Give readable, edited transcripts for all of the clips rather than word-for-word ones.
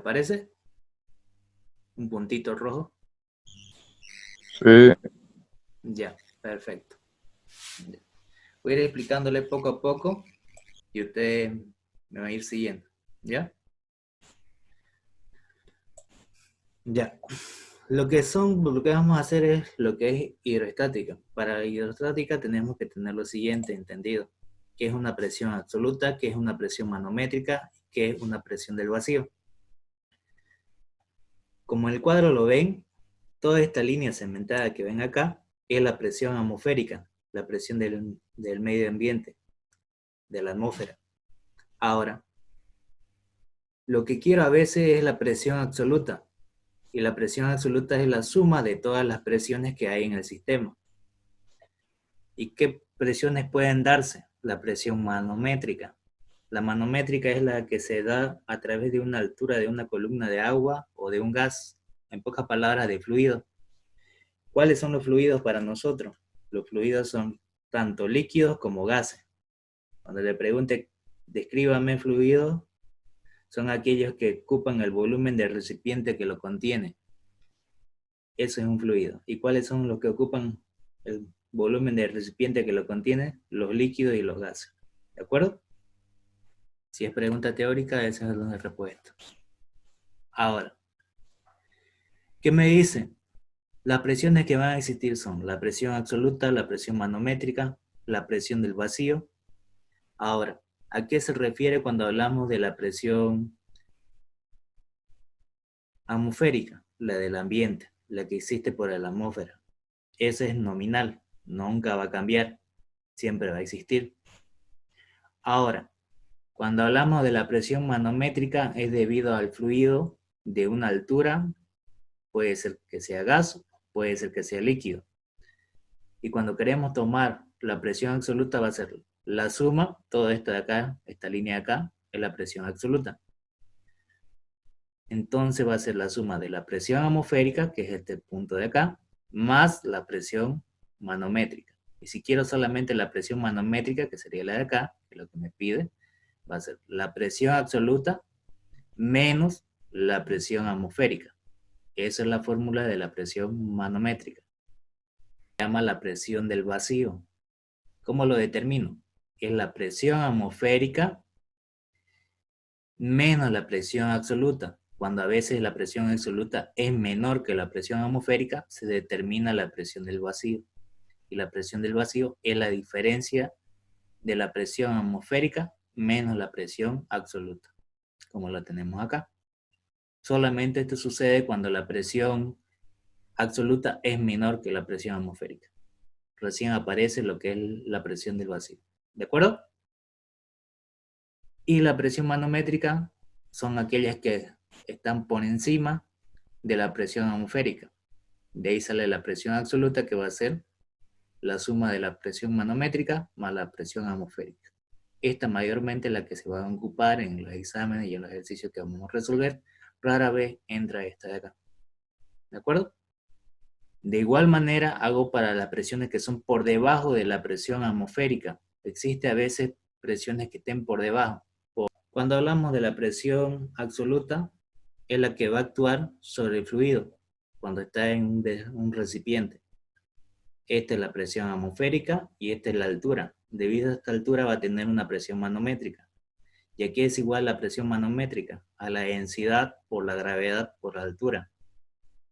aparece? Un puntito rojo. Sí, Ya, perfecto. Voy a ir explicándole poco a poco y usted me va a ir siguiendo. ¿Ya? Ya. Lo que vamos a hacer es lo que es hidroestática. Para la hidroestática tenemos que tener lo siguiente entendido. ¿Qué es una presión absoluta? ¿Qué es una presión manométrica? ¿Qué es una presión del vacío? Como en el cuadro lo ven, toda esta línea segmentada que ven acá es la presión atmosférica, la presión del medio ambiente, de la atmósfera. Ahora, lo que quiero a veces es la presión absoluta, y la presión absoluta es la suma de todas las presiones que hay en el sistema. ¿Y qué presiones pueden darse? La presión manométrica. La manométrica es la que se da a través de una altura de una columna de agua o de un gas, en pocas palabras, de fluido. ¿Cuáles son los fluidos para nosotros? Los fluidos son tanto líquidos como gases. Cuando le pregunte, descríbame fluidos, son aquellos que ocupan el volumen del recipiente que lo contiene. Eso es un fluido. ¿Y cuáles son los que ocupan el volumen del recipiente que lo contiene? Los líquidos y los gases. ¿De acuerdo? Si es pregunta teórica, esa es la respuesta. Ahora, ¿qué me dice? Las presiones que van a existir son la presión absoluta, la presión manométrica, la presión del vacío. Ahora, ¿a qué se refiere cuando hablamos de la presión atmosférica? La del ambiente, la que existe por la atmósfera. Esa es nominal, nunca va a cambiar, siempre va a existir. Ahora, cuando hablamos de la presión manométrica es debido al fluido de una altura, puede ser que sea gas, puede ser que sea líquido. Y cuando queremos tomar la presión absoluta va a ser la suma, todo esto de acá, esta línea de acá, es la presión absoluta. Entonces va a ser la suma de la presión atmosférica, que es este punto de acá, más la presión manométrica. Y si quiero solamente la presión manométrica, que sería la de acá, que es lo que me pide, va a ser la presión absoluta menos la presión atmosférica. Esa es la fórmula de la presión manométrica. Se llama la presión del vacío. ¿Cómo lo determino? Es la presión atmosférica menos la presión absoluta. Cuando a veces la presión absoluta es menor que la presión atmosférica, se determina la presión del vacío. Y la presión del vacío es la diferencia de la presión atmosférica menos la presión absoluta, como la tenemos acá. Solamente esto sucede cuando la presión absoluta es menor que la presión atmosférica. Recién aparece lo que es la presión del vacío. ¿De acuerdo? Y la presión manométrica son aquellas que están por encima de la presión atmosférica. De ahí sale la presión absoluta, que va a ser la suma de la presión manométrica más la presión atmosférica. Esta mayormente es la que se va a ocupar en los exámenes y en los ejercicios que vamos a resolver. Rara vez entra esta de acá. ¿De acuerdo? De igual manera hago para las presiones que son por debajo de la presión atmosférica. Existe a veces presiones que estén por debajo. Cuando hablamos de la presión absoluta, es la que va a actuar sobre el fluido cuando está en un recipiente. Esta es la presión atmosférica y esta es la altura. Debido a esta altura va a tener una presión manométrica. ¿Y aquí es igual la presión manométrica? A la densidad por la gravedad por la altura.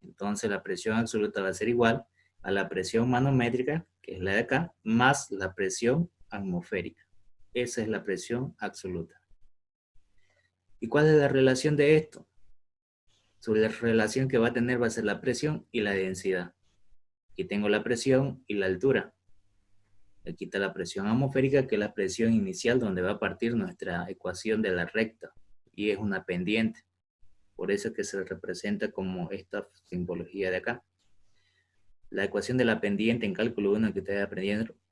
Entonces la presión absoluta va a ser igual a la presión manométrica, que es la de acá, más la presión atmosférica. Esa es la presión absoluta. ¿Y cuál es la relación de esto? Su relación que va a tener va a ser la presión y la densidad. Aquí tengo la presión y la altura. Aquí está la presión atmosférica, que es la presión inicial donde va a partir nuestra ecuación de la recta. Y es una pendiente. Por eso es que se representa como esta simbología de acá. La ecuación de la pendiente en cálculo 1 que ustedes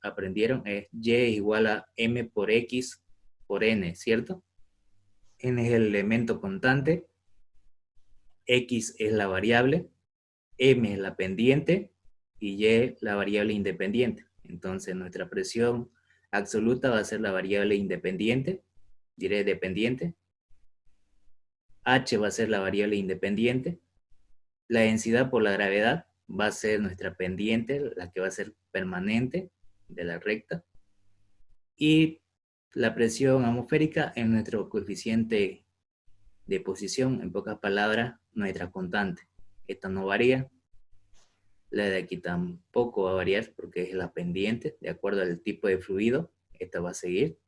aprendieron es y es igual a m por x por n, ¿cierto? N es el elemento constante, x es la variable, m es la pendiente y y la variable independiente. Entonces nuestra presión absoluta va a ser la variable independiente, diré dependiente, H va a ser la variable independiente. La densidad por la gravedad va a ser nuestra pendiente, la que va a ser permanente de la recta. Y la presión atmosférica es nuestro coeficiente de posición, en pocas palabras, nuestra constante. Esta no varía. La de aquí tampoco va a variar porque es la pendiente, de acuerdo al tipo de fluido, esta va a seguir.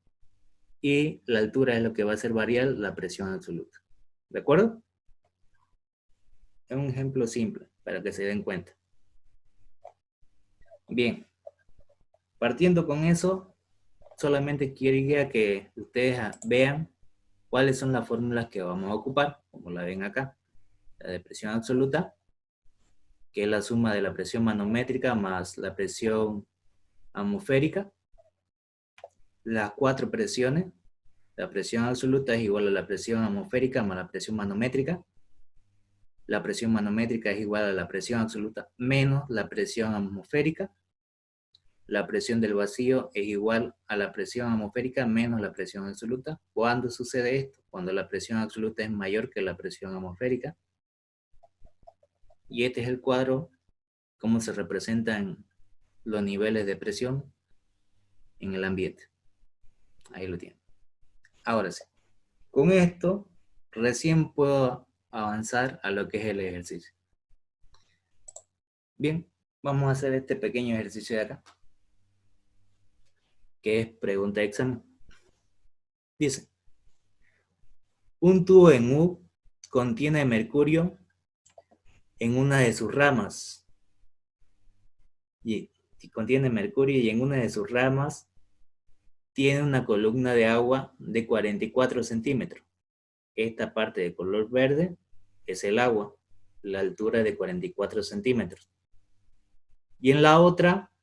Y la altura es lo que va a hacer variar la presión absoluta. ¿De acuerdo? Es un ejemplo simple para que se den cuenta. Bien, partiendo con eso, solamente quería que ustedes vean cuáles son las fórmulas que vamos a ocupar, como la ven acá. La de presión absoluta, que es la suma de la presión manométrica más la presión atmosférica. Las 4 presiones, la presión absoluta es igual a la presión atmosférica más la presión manométrica. La presión manométrica es igual a la presión absoluta menos la presión atmosférica. La presión del vacío es igual a la presión atmosférica menos la presión absoluta. ¿Cuándo sucede esto? Cuando la presión absoluta es mayor que la presión atmosférica. Y este es el cuadro, cómo se representan los niveles de presión en el ambiente. Ahí lo tienen. Ahora sí, con esto recién puedo avanzar a lo que es el ejercicio. Bien, vamos a hacer este pequeño ejercicio de acá, que es pregunta de examen. Dice, un tubo en U contiene mercurio en una de sus ramas. Y contiene mercurio y en una de sus ramas tiene una columna de agua de 44 centímetros. Esta parte de color verde es el agua, la altura de 44 centímetros. Y en la otra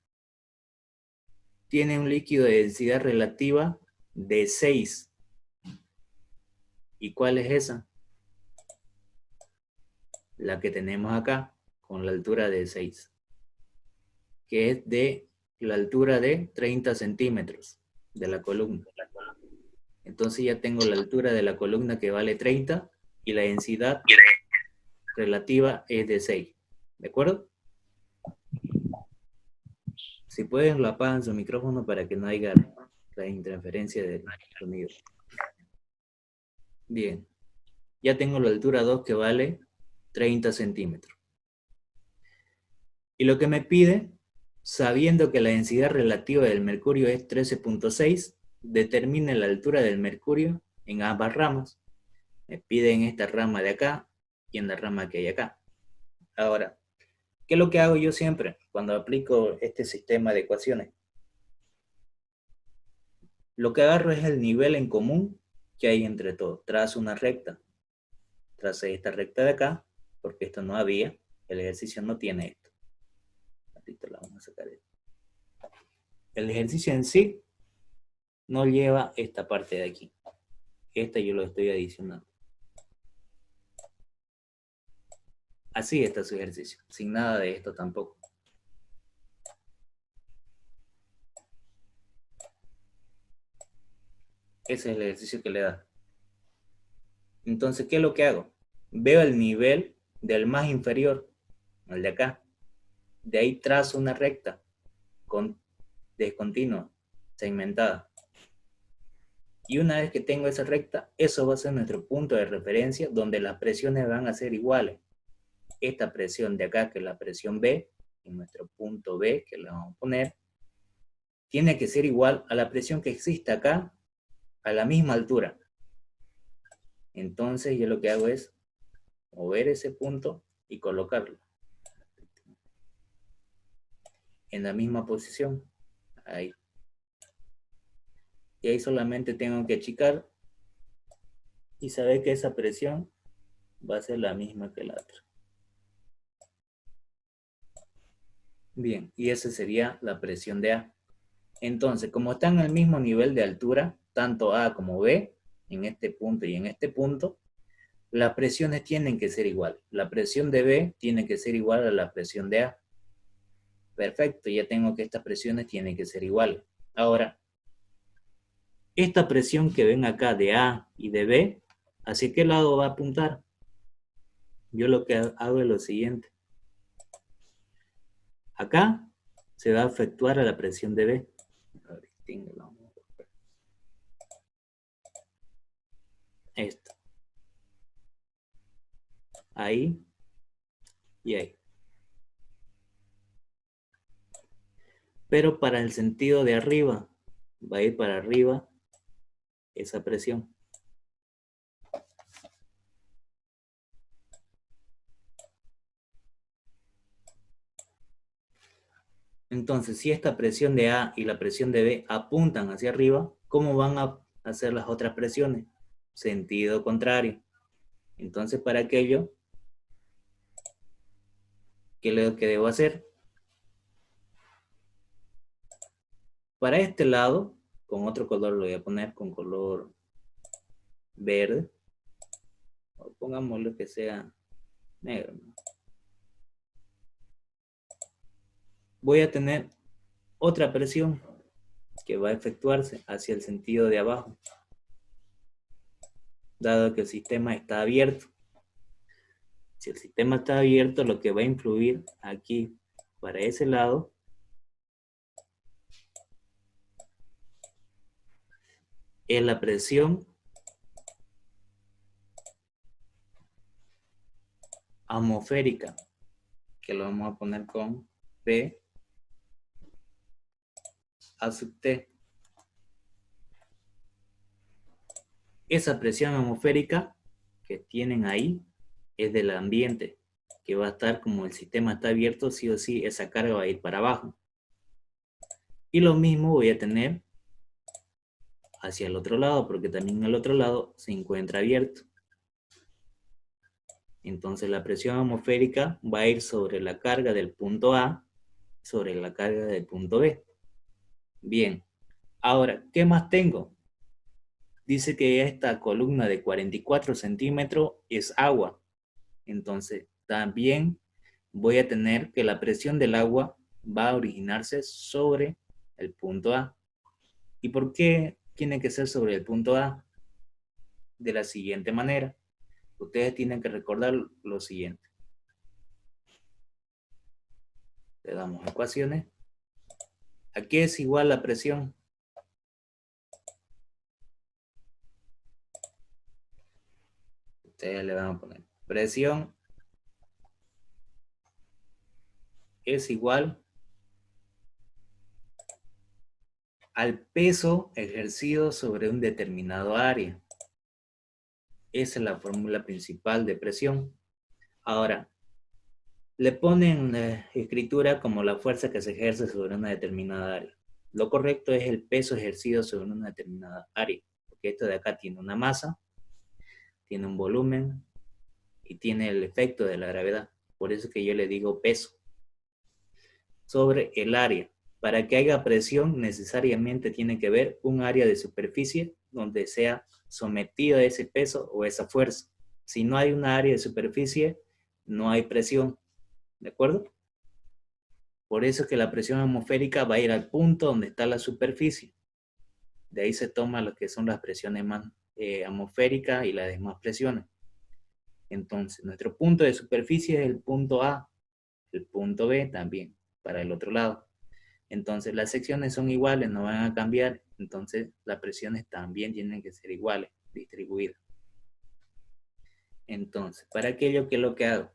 tiene un líquido de densidad relativa de 6. ¿Y cuál es esa? La que tenemos acá, con la altura de 6, que es de la altura de 30 centímetros de la columna. Entonces ya tengo la altura de la columna que vale 30 y la densidad relativa es de 6. ¿De acuerdo? Si pueden, lo apagan su micrófono para que no haya la interferencia del sonido. Bien. Ya tengo la altura 2 que vale 30 centímetros. Y lo que me pide, sabiendo que la densidad relativa del mercurio es 13.6, determine la altura del mercurio en ambas ramas. Me pide en esta rama de acá y en la rama que hay acá. Ahora, ¿qué es lo que hago yo siempre cuando aplico este sistema de ecuaciones? Lo que agarro es el nivel en común que hay entre todos. Trazo una recta. Tracé esta recta de acá, porque esto no había. El ejercicio no tiene esto. Ahorita la vamos a sacar. El ejercicio en sí no lleva esta parte de aquí. Esta yo lo estoy adicionando. Así está su ejercicio, sin nada de esto tampoco. Ese es el ejercicio que le da. Entonces, ¿qué es lo que hago? Veo el nivel del más inferior, el de acá. De ahí trazo una recta descontinua, segmentada. Y una vez que tengo esa recta, eso va a ser nuestro punto de referencia donde las presiones van a ser iguales. Esta presión de acá, que es la presión B, en nuestro punto B, que le vamos a poner, tiene que ser igual a la presión que existe acá, a la misma altura. Entonces yo lo que hago es mover ese punto y colocarlo en la misma posición. Ahí. Y ahí solamente tengo que achicar y saber que esa presión va a ser la misma que la otra. Bien, y esa sería la presión de A. Entonces, como están al mismo nivel de altura, tanto A como B, en este punto y en este punto, las presiones tienen que ser igual. La presión de B tiene que ser igual a la presión de A. Perfecto, ya tengo que estas presiones tienen que ser iguales. Ahora, esta presión que ven acá de A y de B ¿Hacia qué lado va a apuntar? Yo lo que hago es lo siguiente. Acá se va a efectuar a la presión de B. Esto. Ahí y ahí. Pero para el sentido de arriba, va a ir para arriba esa presión. Entonces, si esta presión de A y la presión de B apuntan hacia arriba, ¿cómo van a hacer las otras presiones? Sentido contrario. Entonces, para aquello, ¿qué es lo que debo hacer? Para este lado, con otro color lo voy a poner con color verde. O pongámoslo que sea negro. Voy a tener otra presión que va a efectuarse hacia el sentido de abajo, dado que el sistema está abierto. Si el sistema está abierto, lo que va a influir aquí para ese lado es la presión atmosférica, que lo vamos a poner con P a sub T. Esa presión atmosférica que tienen ahí es del ambiente, que va a estar, como el sistema está abierto, sí o sí esa carga va a ir para abajo. Y lo mismo voy a tener hacia el otro lado, porque también el otro lado se encuentra abierto. Entonces la presión atmosférica va a ir sobre la carga del punto A, sobre la carga del punto B. Bien, ahora, ¿qué más tengo? Dice que esta columna de 44 centímetros es agua. Entonces, también voy a tener que la presión del agua va a originarse sobre el punto A. ¿Y por qué tiene que ser sobre el punto A? De la siguiente manera. Ustedes tienen que recordar lo siguiente. Le damos ecuaciones. Aquí es igual la presión. Ustedes le van a poner presión es igual al peso ejercido sobre un determinado área. Esa es la fórmula principal de presión. Ahora, le ponen escritura como la fuerza que se ejerce sobre una determinada área. Lo correcto es el peso ejercido sobre una determinada área, porque esto de acá tiene una masa, tiene un volumen y tiene el efecto de la gravedad. Por eso que yo le digo peso sobre el área. Para que haya presión necesariamente tiene que haber un área de superficie donde sea sometido a ese peso o esa fuerza. Si no hay una área de superficie, no hay presión. ¿De acuerdo? Por eso es que la presión atmosférica va a ir al punto donde está la superficie. De ahí se toman lo que son las presiones más atmosféricas y las demás presiones. Entonces, nuestro punto de superficie es el punto A, el punto B también, para el otro lado. Entonces, las secciones son iguales, no van a cambiar. Entonces, las presiones también tienen que ser iguales, distribuidas. Entonces, para aquello que es lo que hago,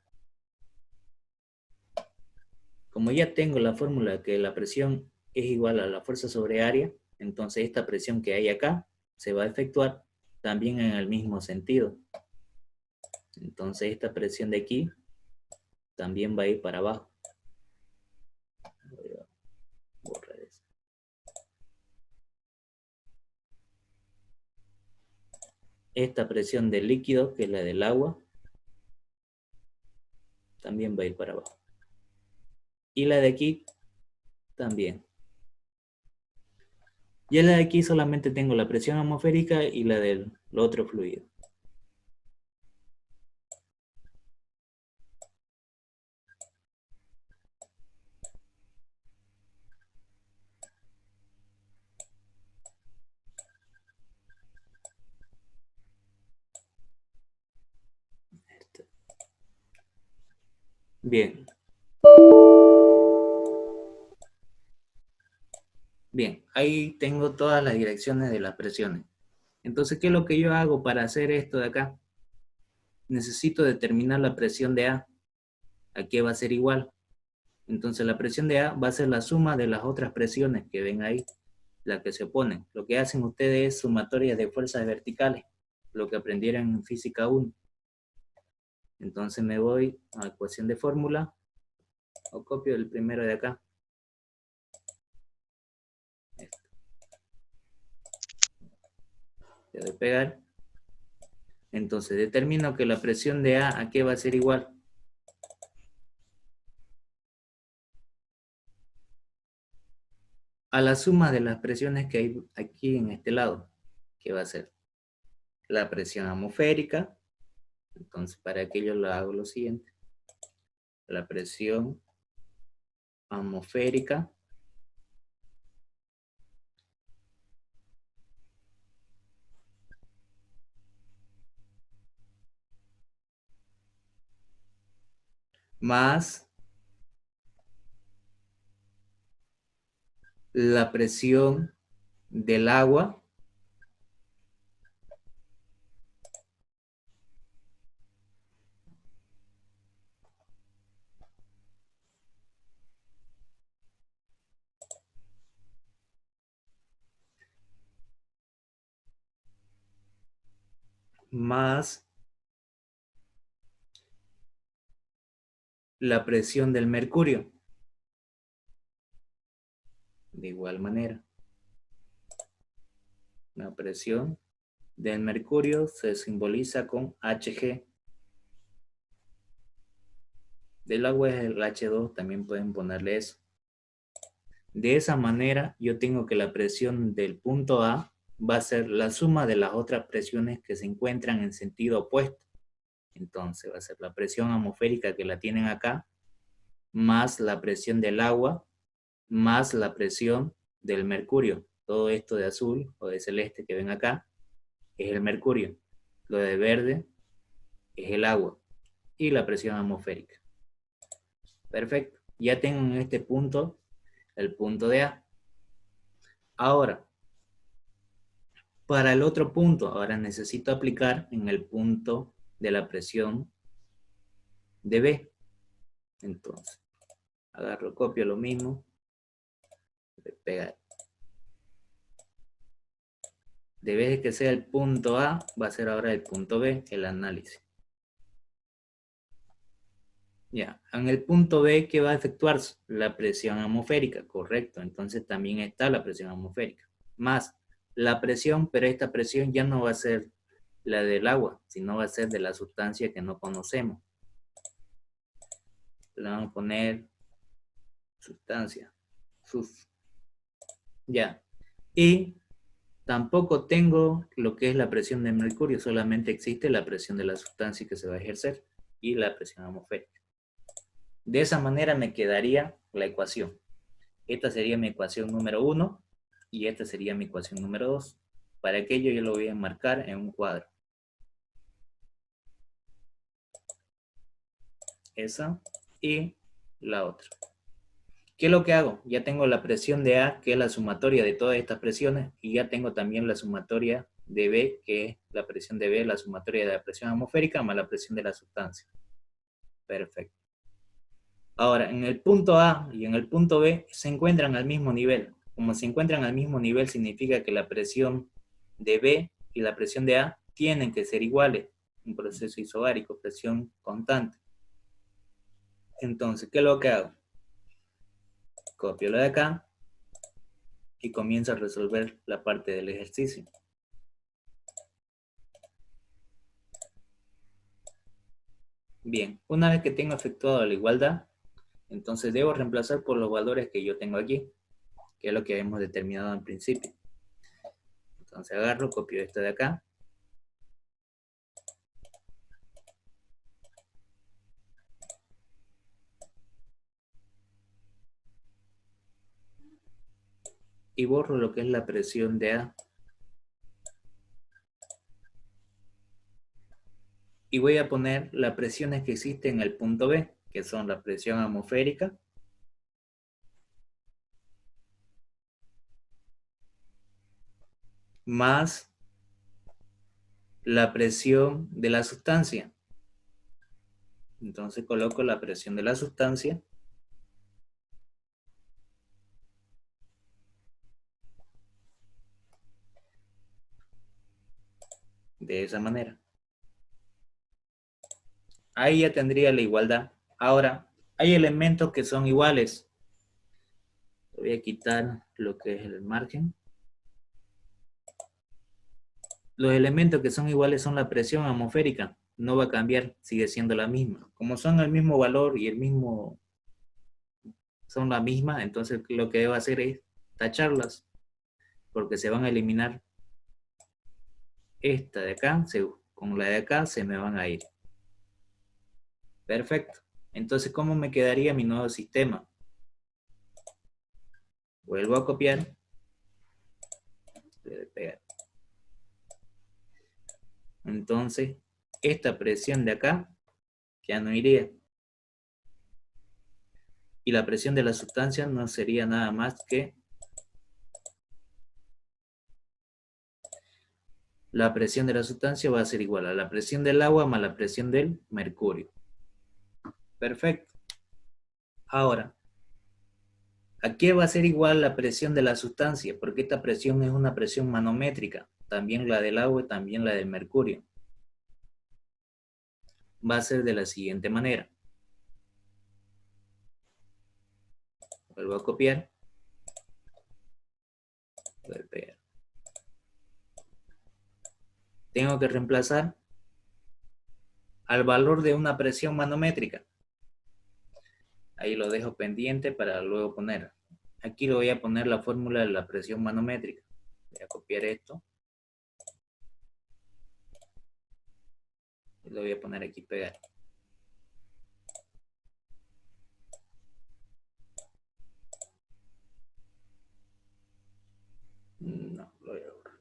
como ya tengo la fórmula que la presión es igual a la fuerza sobre área, entonces esta presión que hay acá se va a efectuar también en el mismo sentido. Entonces esta presión de aquí también va a ir para abajo. Voy a borrar eso. Esta presión del líquido, que es la del agua, también va a ir para abajo. Y la de aquí también. Y en la de aquí solamente tengo la presión atmosférica y la del otro fluido. Bien. Bien, ahí tengo todas las direcciones de las presiones. Entonces, ¿qué es lo que yo hago para hacer esto de acá? Necesito determinar la presión de A. ¿A qué va a ser igual? Entonces, la presión de A va a ser la suma de las otras presiones que ven ahí, las que se oponen. Lo que hacen ustedes es sumatoria de fuerzas verticales, lo que aprendieron en física 1. Entonces me voy a ecuación de fórmula, o copio el primero de acá. Le doy pegar. Entonces determino que la presión de ¿a qué va a ser igual? A la suma de las presiones que hay aquí en este lado, que va a ser la presión atmosférica. Entonces para aquello lo hago lo siguiente. La presión atmosférica más la presión del agua más la presión del mercurio. De igual manera, la presión del mercurio se simboliza con Hg. Del agua es el H2, también pueden ponerle eso. De esa manera, yo tengo que la presión del punto A va a ser la suma de las otras presiones que se encuentran en sentido opuesto. Entonces va a ser la presión atmosférica que la tienen acá, más la presión del agua, más la presión del mercurio. Todo esto de azul o de celeste que ven acá es el mercurio. Lo de verde es el agua y la presión atmosférica. Perfecto. Ya tengo en este punto el punto de A. Ahora, para el otro punto, ahora necesito aplicar en el punto de la presión de B. Entonces, agarro, copio lo mismo, pegar. De vez de que sea el punto A, va a ser ahora el punto B, el análisis. Ya, en el punto B, ¿qué va a efectuarse? La presión atmosférica, correcto. Entonces también está la presión atmosférica. Más la presión, pero esta presión ya no va a ser la del agua, sino va a ser de la sustancia que no conocemos. Le vamos a poner sustancia. Ya. Y tampoco tengo lo que es la presión de mercurio, solamente existe la presión de la sustancia que se va a ejercer y la presión atmosférica. De esa manera me quedaría la ecuación. Esta sería mi ecuación número 1 y esta sería mi ecuación número 2. Para aquello yo lo voy a marcar en un cuadro. Esa y la otra. ¿Qué es lo que hago? Ya tengo la presión de A, que es la sumatoria de todas estas presiones, y ya tengo también la sumatoria de B, que es la presión de B, la sumatoria de la presión atmosférica más la presión de la sustancia. Perfecto. Ahora, en el punto A y en el punto B se encuentran al mismo nivel. Como se encuentran al mismo nivel, significa que la presión de B y la presión de A tienen que ser iguales. Un proceso isobárico, presión constante. Entonces, ¿qué es lo que hago? Copio lo de acá y comienzo a resolver la parte del ejercicio. Bien, una vez que tengo efectuado la igualdad, entonces debo reemplazar por los valores que yo tengo aquí, que es lo que habíamos determinado en principio. Entonces agarro, copio esto de acá. Y borro lo que es la presión de A. Y voy a poner las presiones que existen en el punto B. que son la presión atmosférica, más la presión de la sustancia. Entonces coloco la presión de la sustancia de esa manera. Ahí ya tendría la igualdad. Ahora, hay elementos que son iguales. Voy a quitar lo que es el margen. Los elementos que son iguales son la presión atmosférica. No va a cambiar, sigue siendo la misma. Como son el mismo valor y el mismo, son la misma, entonces lo que debo hacer es tacharlas, porque se van a eliminar. Esta de acá, con la de acá, se me van a ir. Perfecto. Entonces, ¿cómo me quedaría mi nuevo sistema? Vuelvo a copiar. Pegar. Entonces, esta presión de acá ya no iría. Y la presión de la sustancia no sería nada más que la presión de la sustancia va a ser igual a la presión del agua más la presión del mercurio. Perfecto. Ahora, ¿a qué va a ser igual la presión de la sustancia? Porque esta presión es una presión manométrica. También la del agua y también la del mercurio. Va a ser de la siguiente manera. Vuelvo a copiar. Voy a pegar. Tengo que reemplazar al valor de una presión manométrica. Ahí lo dejo pendiente para luego poner. Aquí le voy a poner la fórmula de la presión manométrica. Voy a copiar esto. Y lo voy a poner aquí pegar. No, lo voy a borrar.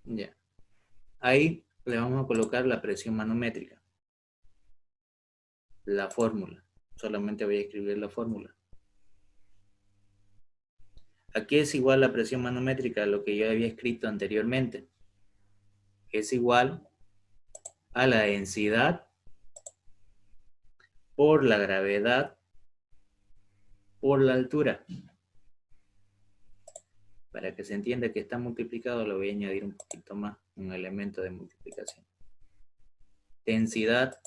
Ya. Ahí le vamos a colocar la presión manométrica. La fórmula. Solamente voy a escribir la fórmula. Aquí es igual la presión manométrica a lo que yo había escrito anteriormente. Es igual a la densidad por la gravedad por la altura. Para que se entienda que está multiplicado, lo voy a añadir un poquito más, un elemento de multiplicación. Densidad,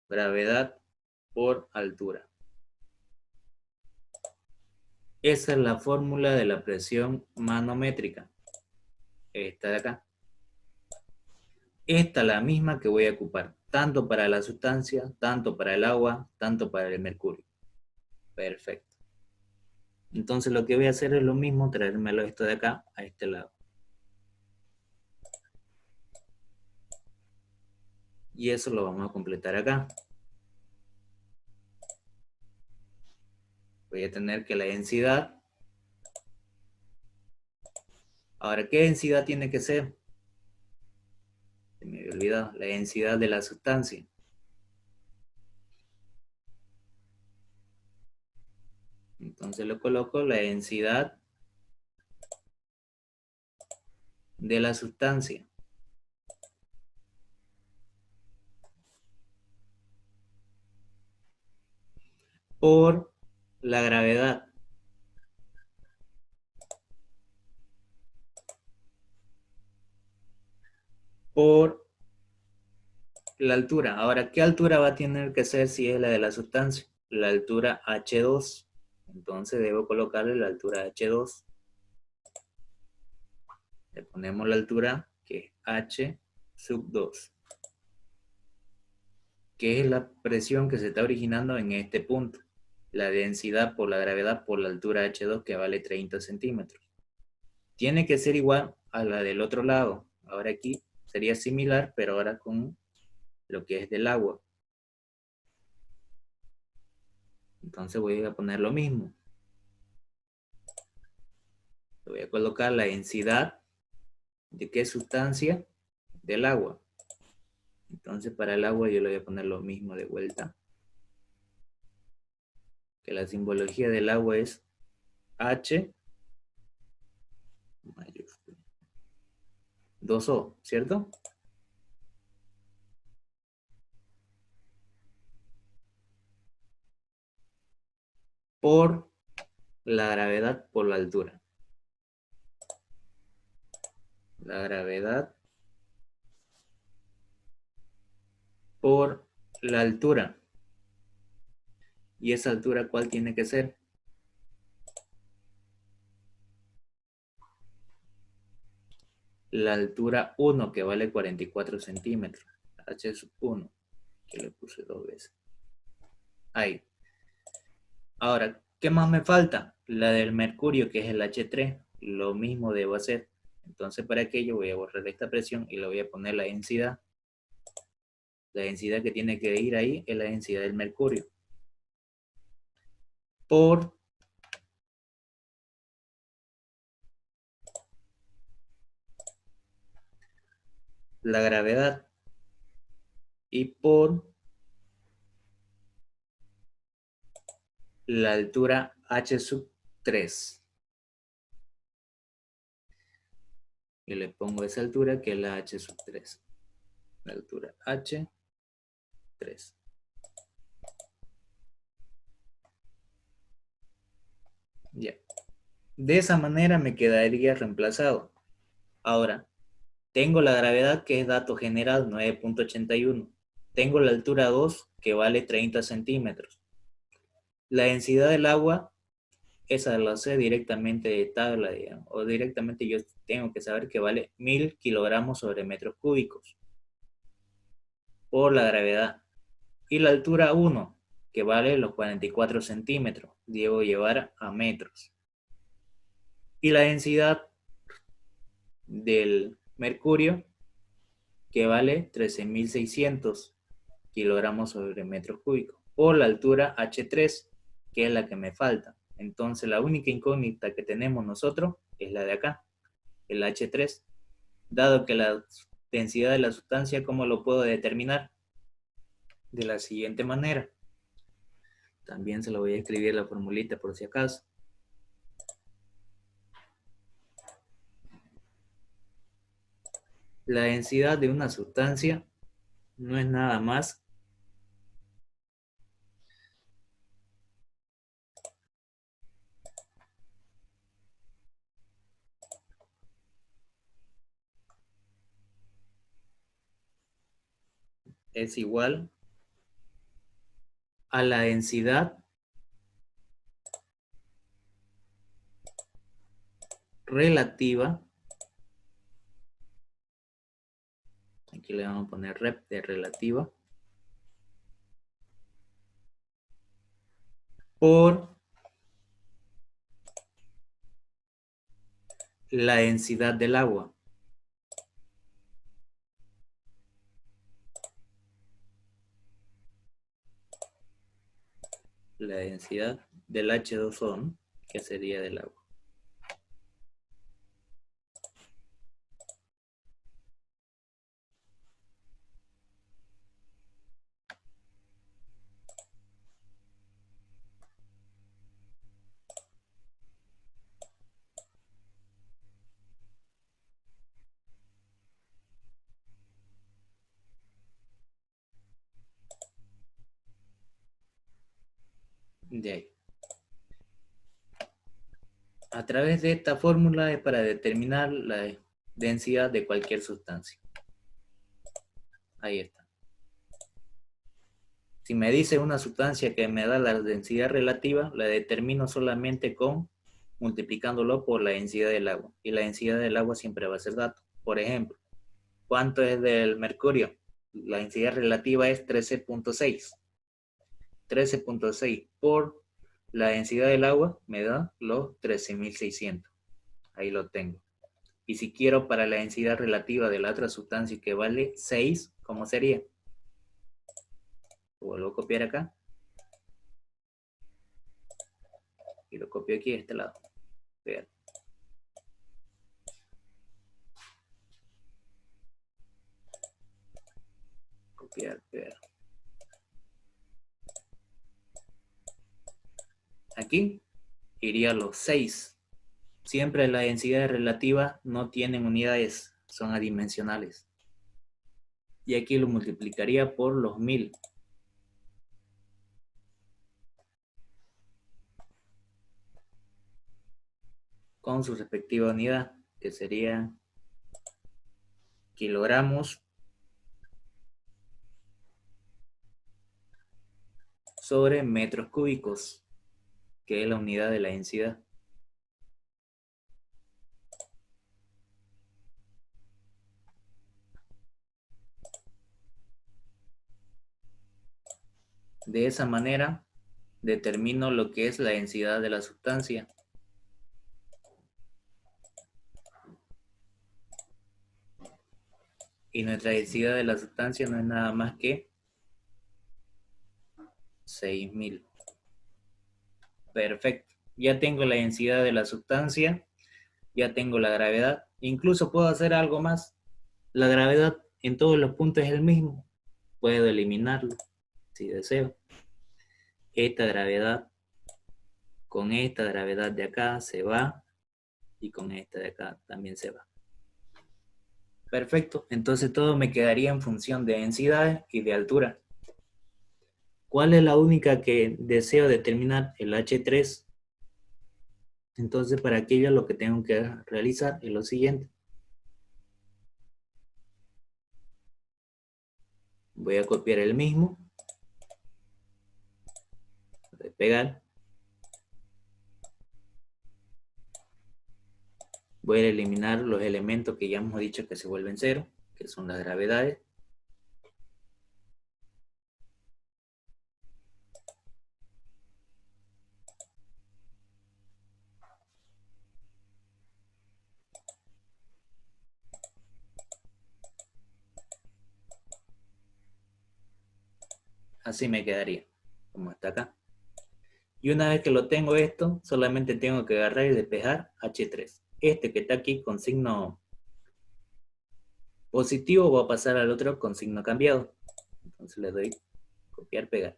gravedad por altura. Esa es la fórmula de la presión manométrica. Esta de acá. Esta es la misma que voy a ocupar, tanto para la sustancia, tanto para el agua, tanto para el mercurio. Perfecto. Entonces lo que voy a hacer es lo mismo, traérmelo esto de acá a este lado. Y eso lo vamos a completar acá. Voy a tener que la densidad. Ahora, ¿qué densidad tiene que ser? Se me había olvidado. La densidad de la sustancia. Entonces lo coloco la densidad de la sustancia. Por la gravedad. Por la altura. Ahora, ¿qué altura va a tener que ser si es la de la sustancia? La altura H2. Entonces debo colocarle la altura H2. Le ponemos la altura que es H sub 2. Que es la presión que se está originando en este punto. La densidad por la gravedad por la altura H2 que vale 30 centímetros. Tiene que ser igual a la del otro lado. Ahora aquí sería similar, pero ahora con lo que es del agua. Entonces voy a poner lo mismo. Le voy a colocar la densidad de qué sustancia del agua. Entonces para el agua yo le voy a poner lo mismo de vuelta. Que la simbología del agua es H mayúscula 2O, ¿cierto? Por la gravedad por la altura. La gravedad por la altura. ¿Y esa altura cuál tiene que ser? La altura 1, que vale 44 centímetros. H es 1, que le puse 2 veces. Ahí. Ahora, ¿qué más me falta? La del mercurio, que es el H3. Lo mismo debo hacer. Entonces, para aquello voy a borrar esta presión y le voy a poner la densidad. La densidad que tiene que ir ahí es la densidad del mercurio. Por la gravedad y por la altura H sub 3. Y le pongo esa altura que es la H sub 3. La altura H 3. Ya. De esa manera me quedaría reemplazado. Ahora, tengo la gravedad que es dato general 9.81. Tengo la altura 2 que vale 30 centímetros. La densidad del agua, esa la sé directamente de tabla, digamos, o directamente yo tengo que saber que vale 1000 kilogramos sobre metros cúbicos por la gravedad. Y la altura 1, que vale los 44 centímetros, debo llevar a metros. Y la densidad del mercurio, que vale 13.600 kilogramos sobre metros cúbicos, por la altura H3, que es la que me falta. Entonces la única incógnita que tenemos nosotros es la de acá, el H3. Dado que la densidad de la sustancia, ¿cómo lo puedo determinar? De la siguiente manera. También se lo voy a escribir la formulita por si acaso. La densidad de una sustancia no es nada más es igual a la densidad relativa, aquí le vamos a poner rep de relativa, por la densidad del agua. La densidad del H2O, que sería del agua. De ahí. A través de esta fórmula es para determinar la densidad de cualquier sustancia. Ahí está. Si me dice una sustancia que me da la densidad relativa, la determino solamente con multiplicándolo por la densidad del agua. Y la densidad del agua siempre va a ser dato. Por ejemplo, ¿cuánto es del mercurio? La densidad relativa es 13.6. 13.6 por la densidad del agua me da los 13.600. Ahí lo tengo. Y si quiero para la densidad relativa de la otra sustancia que vale 6, ¿cómo sería? Lo vuelvo a copiar acá. Y lo copio aquí a este lado. Vean. Copiar, pegar. Aquí iría los 6. Siempre las densidades relativas no tienen unidades, son adimensionales. Y aquí lo multiplicaría por los 1000. Con su respectiva unidad, que sería kilogramos sobre metros cúbicos, que es la unidad de la densidad. De esa manera, determino lo que es la densidad de la sustancia. Y nuestra densidad de la sustancia no es nada más que 6000. Perfecto. Ya tengo la densidad de la sustancia, ya tengo la gravedad. Incluso puedo hacer algo más. La gravedad en todos los puntos es el mismo. Puedo eliminarlo si deseo. Esta gravedad con esta gravedad de acá se va y con esta de acá también se va. Perfecto. Entonces todo me quedaría en función de densidad y de altura. ¿Cuál es la única que deseo determinar? El H3. Entonces para aquello lo que tengo que realizar es lo siguiente. Voy a copiar el mismo. Voy a pegar. Voy a eliminar los elementos que ya hemos dicho que se vuelven cero, que son las gravedades. Así me quedaría, como está acá. Y una vez que lo tengo esto, solamente tengo que agarrar y despejar H3. Este que está aquí con signo positivo va a pasar al otro con signo cambiado. Entonces le doy copiar, pegar.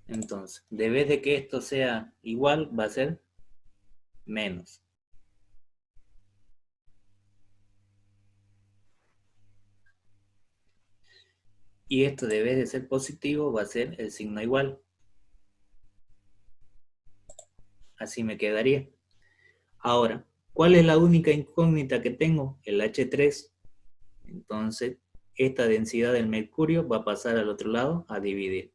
Entonces, de vez de que esto sea igual, va a ser menos. Y esto de vez de ser positivo, va a ser el signo igual. Así me quedaría. Ahora, ¿cuál es la única incógnita que tengo? El H3. Entonces, esta densidad del mercurio va a pasar al otro lado a dividir.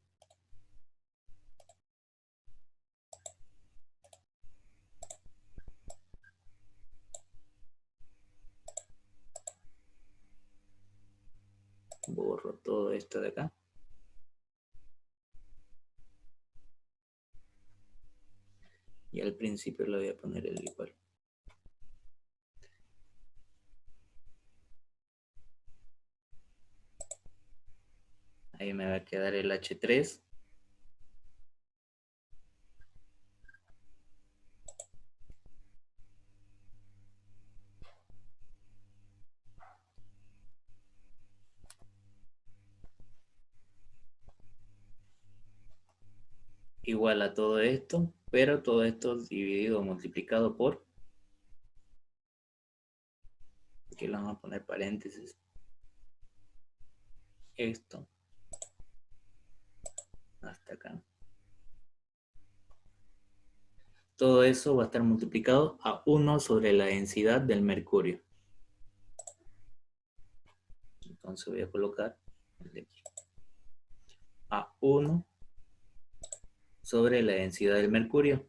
Borro todo esto de acá. Y al principio le voy a poner el igual. Ahí me va a quedar el H3. Igual a todo esto, pero todo esto dividido o multiplicado por, aquí le vamos a poner paréntesis, esto hasta acá. Todo eso va a estar multiplicado a 1 sobre la densidad del mercurio. Entonces voy a colocar el de aquí. A 1 sobre la densidad del mercurio.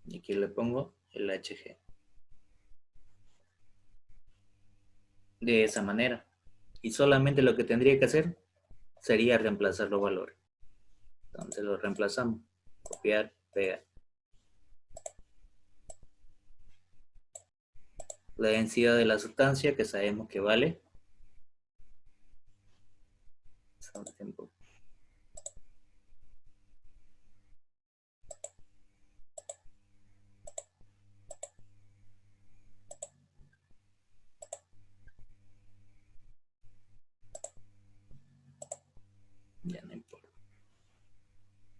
Y aquí le pongo el Hg. De esa manera. Y solamente lo que tendría que hacer sería reemplazar los valores. Entonces los reemplazamos. Copiar, pegar. La densidad de la sustancia, que sabemos que vale tiempo. Ya no importa.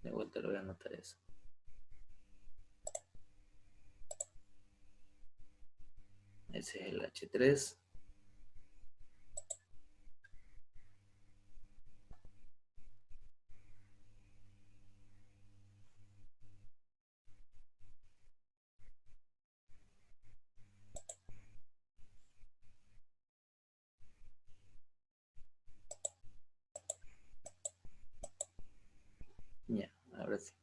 De vuelta lo voy a anotar eso. Ese es el H3. Ya, ahora sí.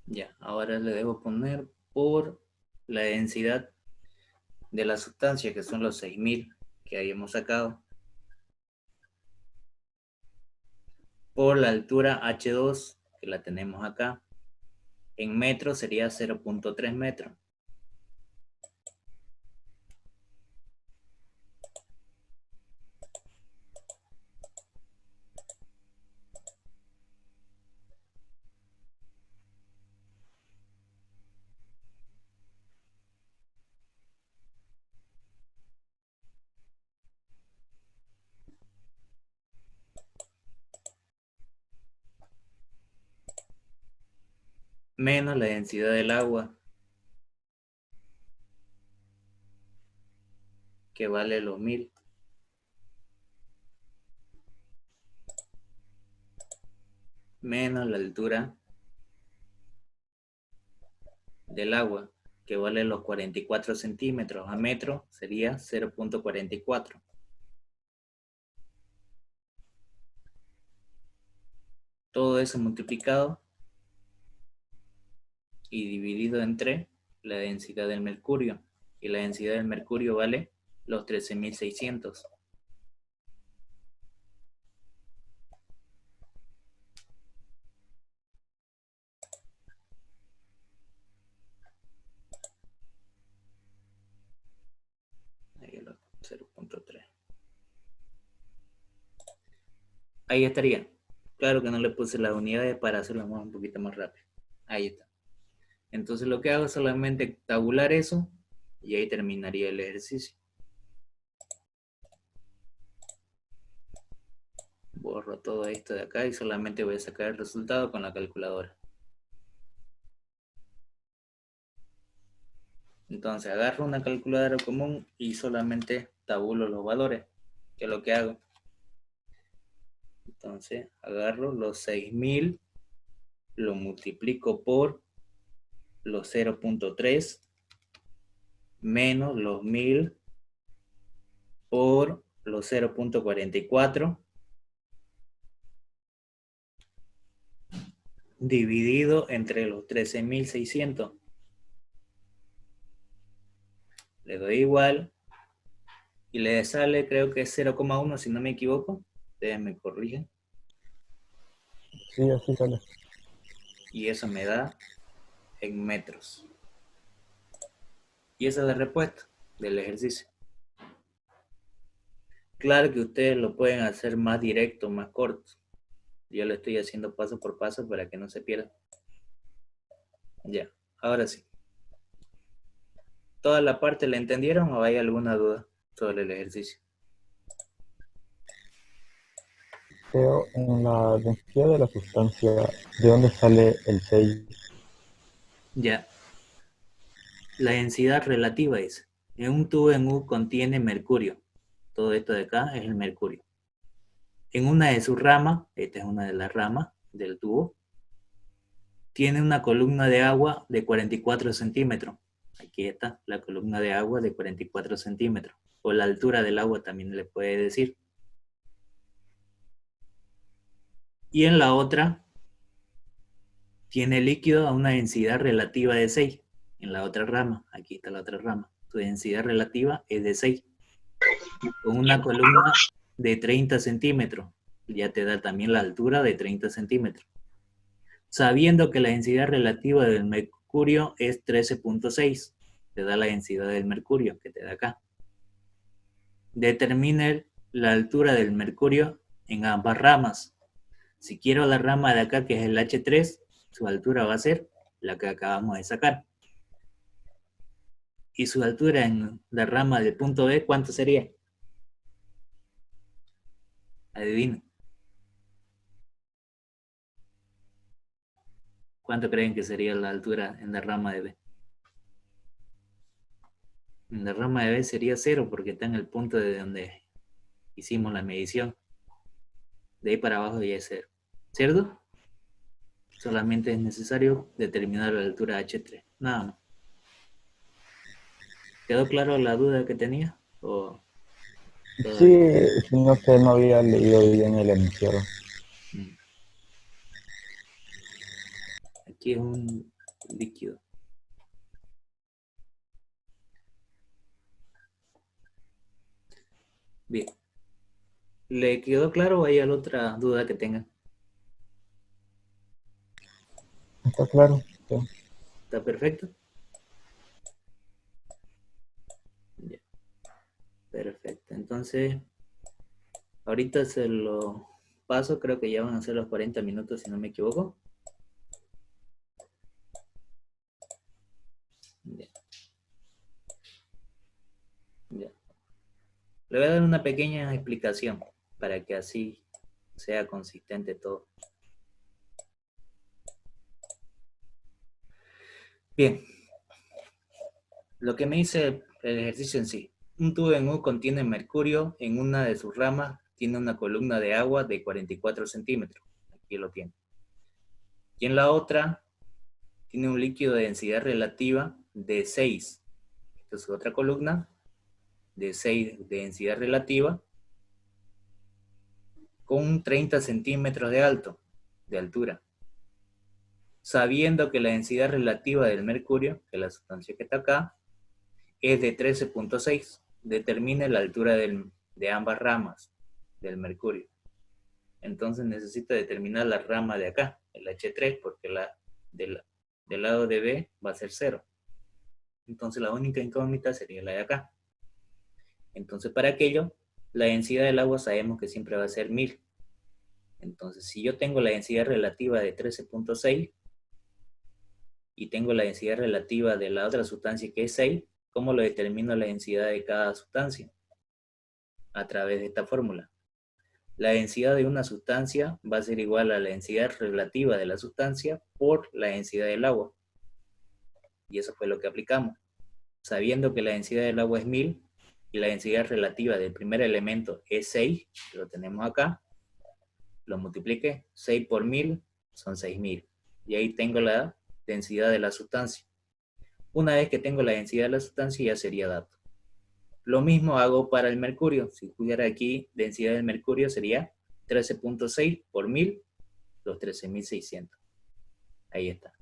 Ya, ahora le debo poner por la densidad de la sustancia, que son los 6000 que habíamos sacado, por la altura H2, que la tenemos acá. En metros sería 0.3 metros. Menos la densidad del agua, que vale los 1000. Menos la altura del agua, que vale los 44 centímetros. A metro sería 0.44. Todo eso multiplicado y dividido entre la densidad del mercurio. Y la densidad del mercurio vale los 13.600. Ahí los 0.3. Ahí estaría. Claro que no le puse las unidades para hacerlo un poquito más rápido. Ahí está. Entonces lo que hago es solamente tabular eso y ahí terminaría el ejercicio. Borro todo esto de acá y solamente voy a sacar el resultado con la calculadora. Entonces agarro una calculadora común y solamente tabulo los valores, que es lo que hago. Entonces agarro los 6000, lo multiplico por los 0.3 menos los 1000 por los 0.44 dividido entre los 13.600. Le doy igual y le sale, creo que es 0,1 si no me equivoco. Ustedes me corrigen. Sí, así sale. Y eso me da en metros. Y esa es la respuesta del ejercicio. Claro que ustedes lo pueden hacer más directo, más corto. Yo lo estoy haciendo paso por paso para que no se pierda. Ya, ahora sí. ¿Toda la parte la entendieron o hay alguna duda sobre el ejercicio? Pero en la densidad de la sustancia, ¿de dónde sale el 6? Ya, la densidad relativa es, en un tubo en U contiene mercurio. Todo esto de acá es el mercurio. En una de sus ramas, esta es una de las ramas del tubo, tiene una columna de agua de 44 centímetros. Aquí está la columna de agua de 44 centímetros. O la altura del agua también le puede decir. Y en la otra tiene líquido a una densidad relativa de 6. En la otra rama, aquí está la otra rama, su densidad relativa es de 6. Con una columna de 30 centímetros. Ya te da también la altura de 30 centímetros. Sabiendo que la densidad relativa del mercurio es 13.6, te da la densidad del mercurio que te da acá. Determine la altura del mercurio en ambas ramas. Si quiero la rama de acá, que es el H3, su altura va a ser la que acabamos de sacar. Y su altura en la rama del punto B, ¿cuánto sería? Adivinen. ¿Cuánto creen que sería la altura en la rama de B? En la rama de B sería 0 porque está en el punto de donde hicimos la medición. De ahí para abajo ya es 0. ¿Cierto? Solamente es necesario determinar la altura H3. Nada más. ¿Quedó claro la duda que tenía? ¿O Sí, todavía? sino que no había leído bien el enunciado. Aquí es un líquido. Bien. ¿Le quedó claro o hay otra duda que tengan? ¿Está claro? Sí. ¿Está perfecto? Ya. Perfecto. Entonces, ahorita se lo paso. Creo que ya van a ser los 40 minutos, si no me equivoco. Ya. Ya. Le voy a dar una pequeña explicación para que así sea consistente todo. Bien, lo que me dice el ejercicio en sí. Un tubo en U contiene mercurio, en una de sus ramas tiene una columna de agua de 44 centímetros. Aquí lo tiene. Y en la otra tiene un líquido de densidad relativa de 6. Esta es otra columna de 6 de densidad relativa con 30 centímetros de altura. Sabiendo que la densidad relativa del mercurio, que es la sustancia que está acá, es de 13.6. Determine la altura de ambas ramas del mercurio. Entonces necesito determinar la rama de acá, el H3, porque del lado de B va a ser 0. Entonces la única incógnita sería la de acá. Entonces para aquello, la densidad del agua sabemos que siempre va a ser 1000. Entonces si yo tengo la densidad relativa de 13.6 y tengo la densidad relativa de la otra sustancia que es 6, ¿cómo lo determino la densidad de cada sustancia? A través de esta fórmula. La densidad de una sustancia va a ser igual a la densidad relativa de la sustancia por la densidad del agua. Y eso fue lo que aplicamos. Sabiendo que la densidad del agua es 1000 y la densidad relativa del primer elemento es 6, que lo tenemos acá, lo multipliqué, 6 por 1000 son 6000. Y ahí tengo la densidad de la sustancia. Una vez que tengo la densidad de la sustancia ya sería dato. Lo mismo hago para el mercurio. Si pudiera aquí, densidad del mercurio sería 13.6 por 1000, los 13.600. Ahí está.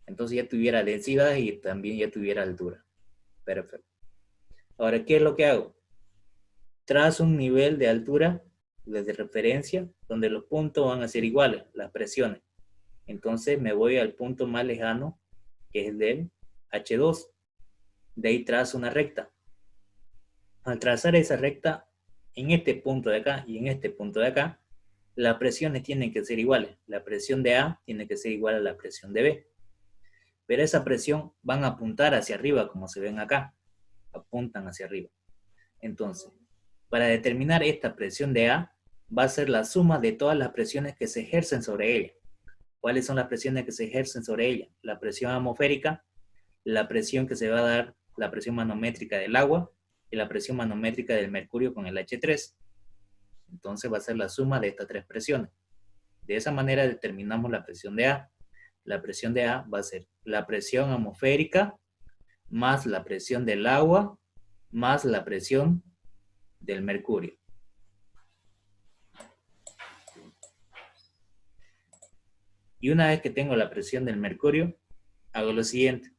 Entonces ya tuviera densidad y también ya tuviera altura. Perfecto. Ahora, ¿qué es lo que hago? Trazo un nivel de altura desde referencia donde los puntos van a ser iguales, las presiones. Entonces me voy al punto más lejano, que es el del H2. De ahí trazo una recta. Al trazar esa recta, en este punto de acá y en este punto de acá, las presiones tienen que ser iguales. La presión de A tiene que ser igual a la presión de B. Pero esa presión van a apuntar hacia arriba, como se ven acá. Apuntan hacia arriba. Entonces, para determinar esta presión de A, va a ser la suma de todas las presiones que se ejercen sobre ella. ¿Cuáles son las presiones que se ejercen sobre ella? La presión atmosférica, la presión que se va a dar, la presión manométrica del agua y la presión manométrica del mercurio con el H3. Entonces va a ser la suma de estas tres presiones. De esa manera determinamos la presión de A. La presión de A va a ser la presión atmosférica más la presión del agua más la presión del mercurio. Y una vez que tengo la presión del mercurio, hago lo siguiente.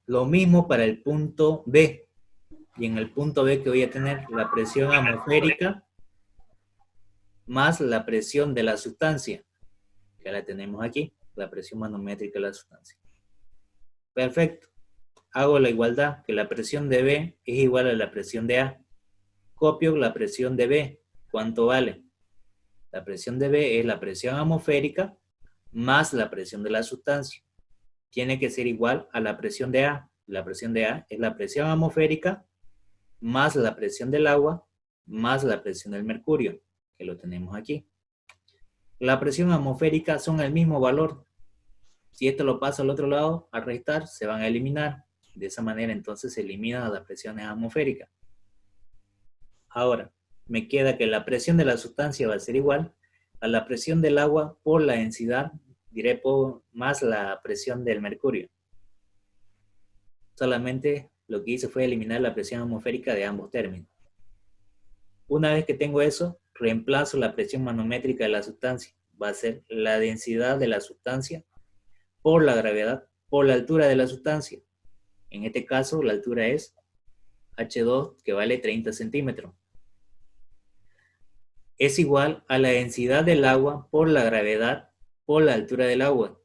Lo mismo para el punto B. Y en el punto B que voy a tener la presión atmosférica más la presión de la sustancia. Ya la tenemos aquí, la presión manométrica de la sustancia. Perfecto. hago la igualdad, que la presión de B es igual a la presión de A. Copio la presión de B. ¿Cuánto vale? La presión de B es la presión atmosférica más la presión de la sustancia. Tiene que ser igual a la presión de A. La presión de A es la presión atmosférica más la presión del agua más la presión del mercurio, que lo tenemos aquí. La presión atmosférica son el mismo valor. Si esto lo paso al otro lado, al restar, se van a eliminar. De esa manera, entonces, se eliminan las presiones atmosféricas. Ahora, me queda que la presión de la sustancia va a ser igual a la presión del agua por la densidad, diré por más la presión del mercurio. Solamente lo que hice fue eliminar la presión atmosférica de ambos términos. Una vez que tengo eso, reemplazo la presión manométrica de la sustancia. Va a ser la densidad de la sustancia por la gravedad, por la altura de la sustancia. En este caso, la altura es H2, que vale 30 centímetros. Es igual a la densidad del agua por la gravedad por la altura del agua.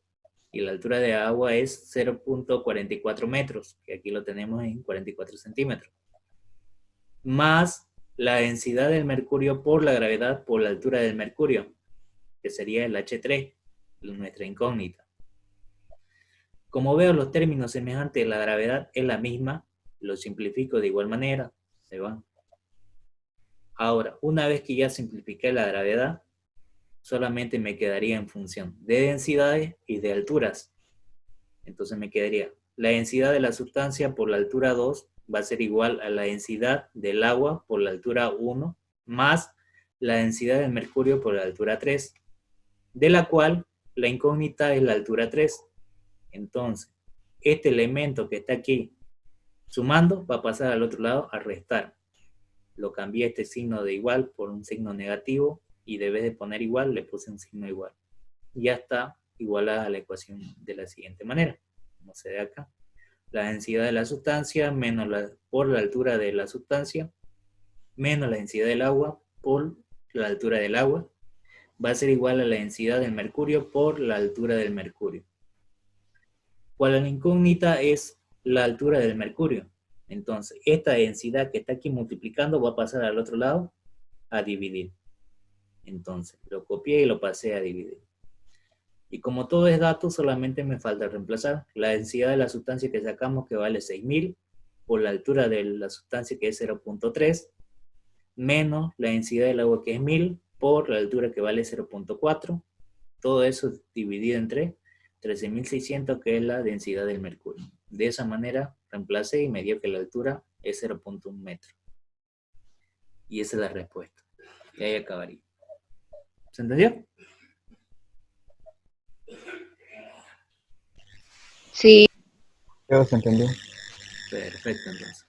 Y la altura de agua es 0.44 metros, que aquí lo tenemos en 44 centímetros. Más la densidad del mercurio por la gravedad por la altura del mercurio, que sería el H3, nuestra incógnita. Como veo los términos semejantes de la gravedad es la misma, lo simplifico de igual manera, se van. Ahora, una vez que ya simplifiqué la gravedad, solamente me quedaría en función de densidades y de alturas. Entonces me quedaría la densidad de la sustancia por la altura 2 va a ser igual a la densidad del agua por la altura 1 más la densidad del mercurio por la altura 3, de la cual la incógnita es la altura 3. Entonces, este elemento que está aquí sumando va a pasar al otro lado a restar. Lo cambié este signo de igual por un signo negativo y de vez de poner igual le puse un signo igual. Ya está igualada a la ecuación de la siguiente manera, como se ve acá. La densidad de la sustancia menos por la altura de la sustancia menos la densidad del agua por la altura del agua va a ser igual a la densidad del mercurio por la altura del mercurio. ¿Cuál es la incógnita? Es la altura del mercurio. Entonces, esta densidad que está aquí multiplicando va a pasar al otro lado a dividir. Entonces, lo copié y lo pasé a dividir. Y como todo es dato, solamente me falta reemplazar la densidad de la sustancia que sacamos, que vale 6000, por la altura de la sustancia, que es 0.3, menos la densidad del agua, que es 1000, por la altura, que vale 0.4. Todo eso dividido entre 13.600, que es la densidad del mercurio. De esa manera reemplacé y me dio que la altura es 0.1 metro. Y esa es la respuesta. Y ahí acabaría. ¿Se entendió? Sí. Creo que se entendió. Perfecto, entonces.